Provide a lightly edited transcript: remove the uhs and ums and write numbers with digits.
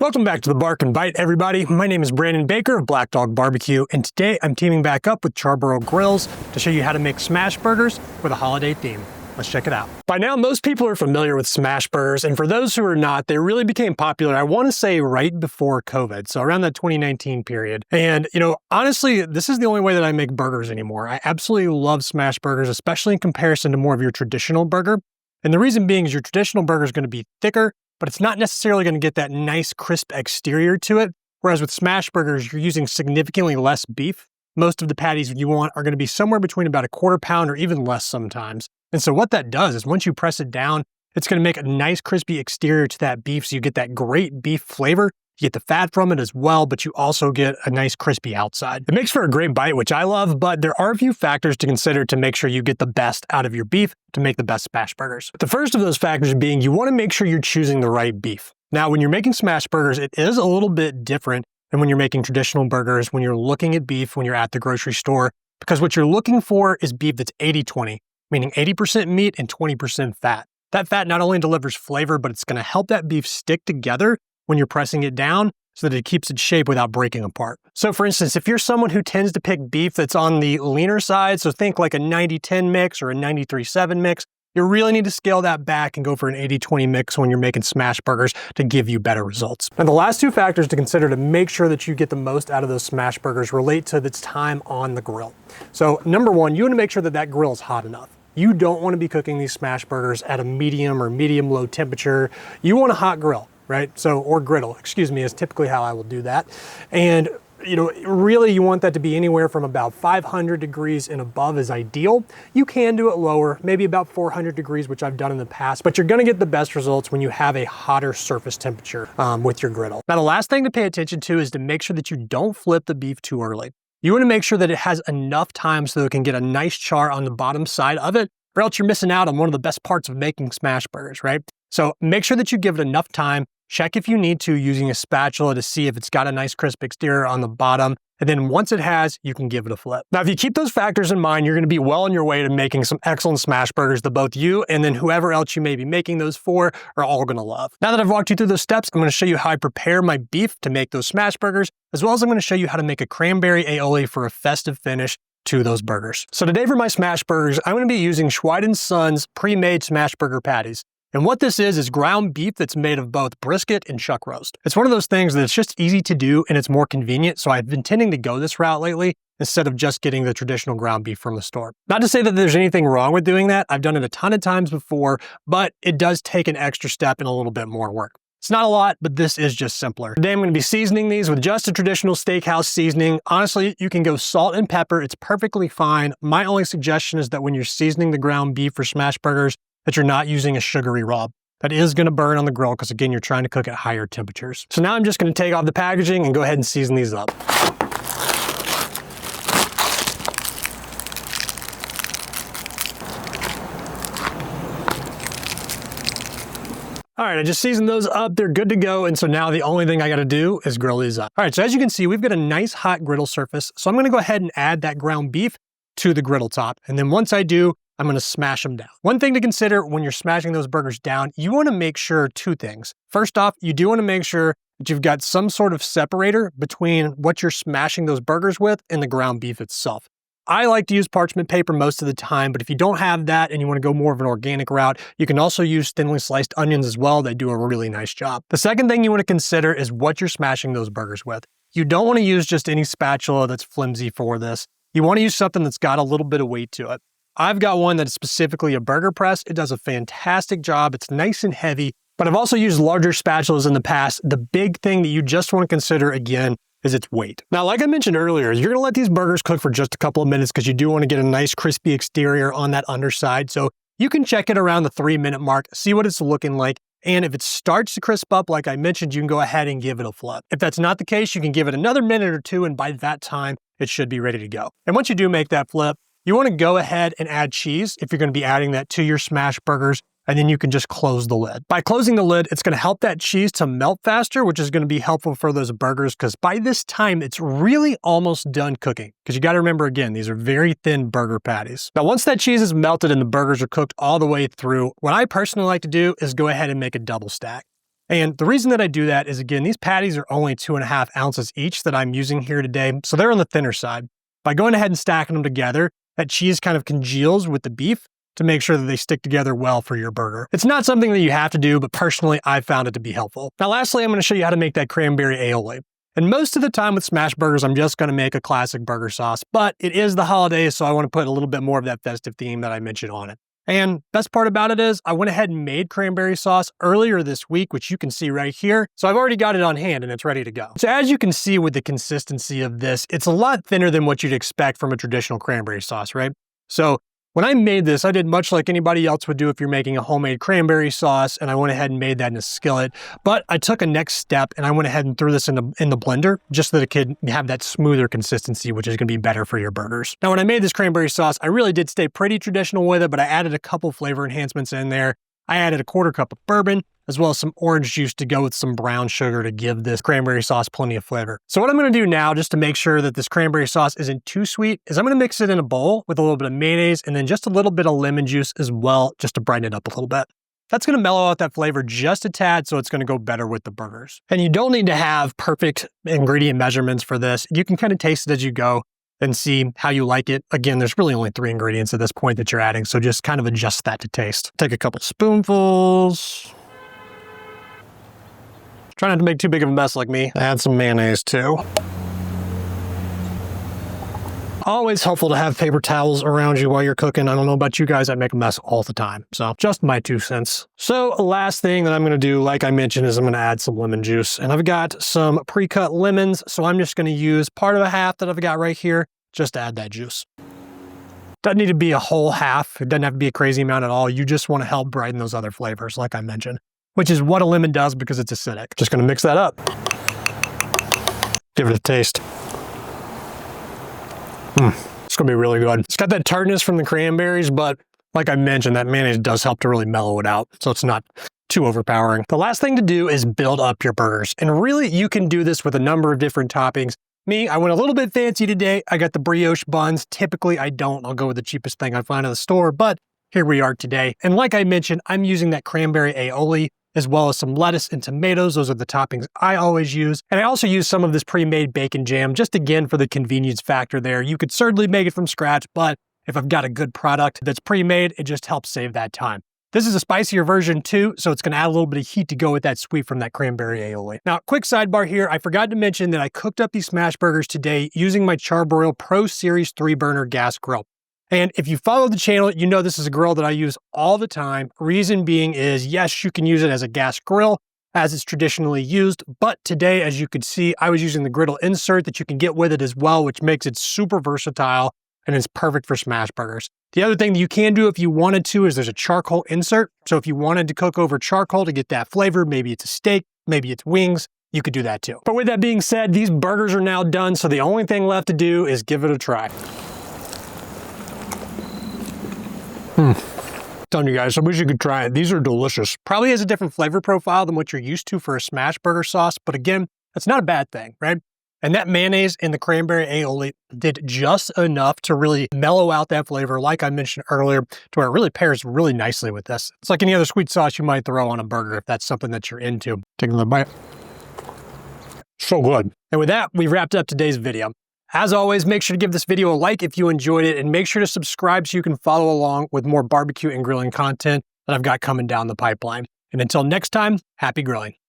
Welcome back to the Bark and Bite, everybody. My name is Brandon Baker of Black Dog Barbecue, and today I'm teaming back up with Charborough Grills to show you how to make Smashburgers with a holiday theme. Let's check it out. By now, most people are familiar with Smashburgers, and for those who are not, they really became popular, I want to say, right before COVID, so around that 2019 period. And, honestly, this is the only way that I make burgers anymore. I absolutely love Smashburgers, especially in comparison to more of your traditional burger. And the reason being is your traditional burger is going to be thicker, but it's not necessarily going to get that nice crisp exterior to it. Whereas with Smashburgers, you're using significantly less beef. Most of the patties you want are going to be somewhere between about a quarter pound or even less sometimes. And so what that does is once you press it down, it's going to make a nice crispy exterior to that beef, so you get that great beef flavor. You get the fat from it as well, but you also get a nice crispy outside. It makes for a great bite, which I love, but there are a few factors to consider to make sure you get the best out of your beef to make the best Smashburgers. The first of those factors being you want to make sure you're choosing the right beef. Now, when you're making Smashburgers, it is a little bit different than when you're making traditional burgers, when you're looking at beef, when you're at the grocery store, because what you're looking for is beef that's 80-20, meaning 80% meat and 20% fat. That fat not only delivers flavor, but it's going to help that beef stick together when you're pressing it down so that it keeps its shape without breaking apart. So for instance, if you're someone who tends to pick beef that's on the leaner side, so think like a 90-10 mix or a 93-7 mix, you really need to scale that back and go for an 80-20 mix when you're making Smashburgers to give you better results. And the last two factors to consider to make sure that you get the most out of those Smashburgers relate to its time on the grill. So number one, you want to make sure that that grill is hot enough. You don't want to be cooking these Smashburgers at a medium or medium-low temperature. You want a hot grill, right? So, or griddle, excuse me, is typically how I will do that. And really you want that to be anywhere from about 500 degrees and above is ideal. You can do it lower, maybe about 400 degrees, which I've done in the past, but you're gonna get the best results when you have a hotter surface temperature with your griddle. Now, the last thing to pay attention to is to make sure that you don't flip the beef too early. You wanna make sure that it has enough time so it can get a nice char on the bottom side of it, or else you're missing out on one of the best parts of making Smashburgers, right? So make sure that you give it enough time. Check if you need to using a spatula to see if it's got a nice crisp exterior on the bottom. And then once it has, you can give it a flip. Now, if you keep those factors in mind, you're gonna be well on your way to making some excellent Smashburgers that both you and then whoever else you may be making those for are all gonna love. Now that I've walked you through those steps, I'm gonna show you how I prepare my beef to make those Smashburgers, as well as I'm gonna show you how to make a cranberry aioli for a festive finish to those burgers. So today for my Smashburgers, I'm gonna be using Schweid & Sons pre-made Smashburger patties. And what this is ground beef that's made of both brisket and chuck roast. It's one of those things that it's just easy to do and it's more convenient, so I've been tending to go this route lately instead of just getting the traditional ground beef from the store. Not to say that there's anything wrong with doing that. I've done it a ton of times before, but it does take an extra step and a little bit more work. It's not a lot, but this is just simpler. Today I'm going to be seasoning these with just a traditional steakhouse seasoning. Honestly, you can go salt and pepper. It's perfectly fine. My only suggestion is that when you're seasoning the ground beef for Smashburgers, that you're not using a sugary rub. That is going to burn on the grill because, again, you're trying to cook at higher temperatures. So now I'm just going to take off the packaging and go ahead and season these up. All right, I just seasoned those up. They're good to go. And so now the only thing I got to do is grill these up. All right, so as you can see, we've got a nice hot griddle surface. So I'm going to go ahead and add that ground beef to the griddle top. And then once I do, I'm gonna smash them down. One thing to consider when you're smashing those burgers down, you wanna make sure two things. First off, you do wanna make sure that you've got some sort of separator between what you're smashing those burgers with and the ground beef itself. I like to use parchment paper most of the time, but if you don't have that and you wanna go more of an organic route, you can also use thinly sliced onions as well. They do a really nice job. The second thing you wanna consider is what you're smashing those burgers with. You don't wanna use just any spatula that's flimsy for this. You wanna use something that's got a little bit of weight to it. I've got one that is specifically a burger press. It does a fantastic job. It's nice and heavy, but I've also used larger spatulas in the past. The big thing that you just want to consider again is its weight. Now, like I mentioned earlier, you're gonna let these burgers cook for just a couple of minutes because you do want to get a nice crispy exterior on that underside. So you can check it around the 3-minute mark, see what it's looking like. And if it starts to crisp up, like I mentioned, you can go ahead and give it a flip. If that's not the case, you can give it another minute or two, and by that time, it should be ready to go. And once you do make that flip, you want to go ahead and add cheese if you're going to be adding that to your Smashburgers, and then you can just close the lid. By closing the lid, it's going to help that cheese to melt faster, which is going to be helpful for those burgers because by this time, it's really almost done cooking. Because you got to remember, again, these are very thin burger patties. Now, once that cheese is melted and the burgers are cooked all the way through, what I personally like to do is go ahead and make a double stack. And the reason that I do that is, again, these patties are only 2.5 ounces each that I'm using here today, so they're on the thinner side. By going ahead and stacking them together, that cheese kind of congeals with the beef to make sure that they stick together well for your burger. It's not something that you have to do, but personally, I found it to be helpful. Now, lastly, I'm going to show you how to make that cranberry aioli. And most of the time with Smashburgers, I'm just going to make a classic burger sauce, but it is the holidays, so I want to put a little bit more of that festive theme that I mentioned on it. And best part about it is I went ahead and made cranberry sauce earlier this week, which you can see right here. So I've already got it on hand and it's ready to go. So as you can see with the consistency of this, it's a lot thinner than what you'd expect from a traditional cranberry sauce, right? So when I made this, I did much like anybody else would do if you're making a homemade cranberry sauce, and I went ahead and made that in a skillet. But I took a next step and I went ahead and threw this in the blender just so that it could have that smoother consistency, which is going to be better for your burgers. Now, when I made this cranberry sauce, I really did stay pretty traditional with it, but I added a couple flavor enhancements in there. I added a 1/4 cup of bourbon, as well as some orange juice to go with some brown sugar to give this cranberry sauce plenty of flavor. So what I'm gonna do now, just to make sure that this cranberry sauce isn't too sweet, is I'm gonna mix it in a bowl with a little bit of mayonnaise and then just a little bit of lemon juice as well, just to brighten it up a little bit. That's gonna mellow out that flavor just a tad, so it's gonna go better with the burgers. And you don't need to have perfect ingredient measurements for this. You can kind of taste it as you go and see how you like it. Again, there's really only 3 ingredients at this point that you're adding, so just kind of adjust that to taste. Take a couple spoonfuls. Try not to make too big of a mess like me. Add some mayonnaise too. Always helpful to have paper towels around you while you're cooking. I don't know about you guys, I make a mess all the time. So just my 2 cents. So last thing that I'm gonna do, like I mentioned, is I'm gonna add some lemon juice. And I've got some pre-cut lemons, so I'm just gonna use part of a half that I've got right here, just to add that juice. Doesn't need to be a whole half. It doesn't have to be a crazy amount at all. You just wanna help brighten those other flavors, like I mentioned, which is what a lemon does because it's acidic. Just gonna mix that up. Give it a taste. It's gonna be really good. It's got that tartness from the cranberries, but like I mentioned, that mayonnaise does help to really mellow it out, so it's not too overpowering. The last thing to do is build up your burgers. And really, you can do this with a number of different toppings. Me, I went a little bit fancy today. I got the brioche buns. Typically, I don't. I'll go with the cheapest thing I find in the store, but here we are today. And like I mentioned, I'm using that cranberry aioli, as well as some lettuce and tomatoes. Those are the toppings I always use. And I also use some of this pre-made bacon jam, just again for the convenience factor there. You could certainly make it from scratch, but if I've got a good product that's pre-made, it just helps save that time. This is a spicier version too, so it's gonna add a little bit of heat to go with that sweet from that cranberry aioli. Now, quick sidebar here, I forgot to mention that I cooked up these Smashburgers today using my Charbroil Pro Series 3-burner gas grill. And if you follow the channel, you know this is a grill that I use all the time. Reason being is, yes, you can use it as a gas grill as it's traditionally used, but today, as you could see, I was using the griddle insert that you can get with it as well, which makes it super versatile and it's perfect for Smashburgers. The other thing that you can do if you wanted to is there's a charcoal insert. So if you wanted to cook over charcoal to get that flavor, maybe it's a steak, maybe it's wings, you could do that too. But with that being said, these burgers are now done, so the only thing left to do is give it a try. Telling you guys, I wish you could try it. These are delicious. Probably has a different flavor profile than what you're used to for a Smashburger sauce, but again, that's not a bad thing, right? And that mayonnaise and the cranberry aioli did just enough to really mellow out that flavor, like I mentioned earlier, to where it really pairs really nicely with this. It's like any other sweet sauce you might throw on a burger if that's something that you're into. Take another bite. So good. And with that, we've wrapped up today's video. As always, make sure to give this video a like if you enjoyed it, and make sure to subscribe so you can follow along with more barbecue and grilling content that I've got coming down the pipeline. And until next time, happy grilling.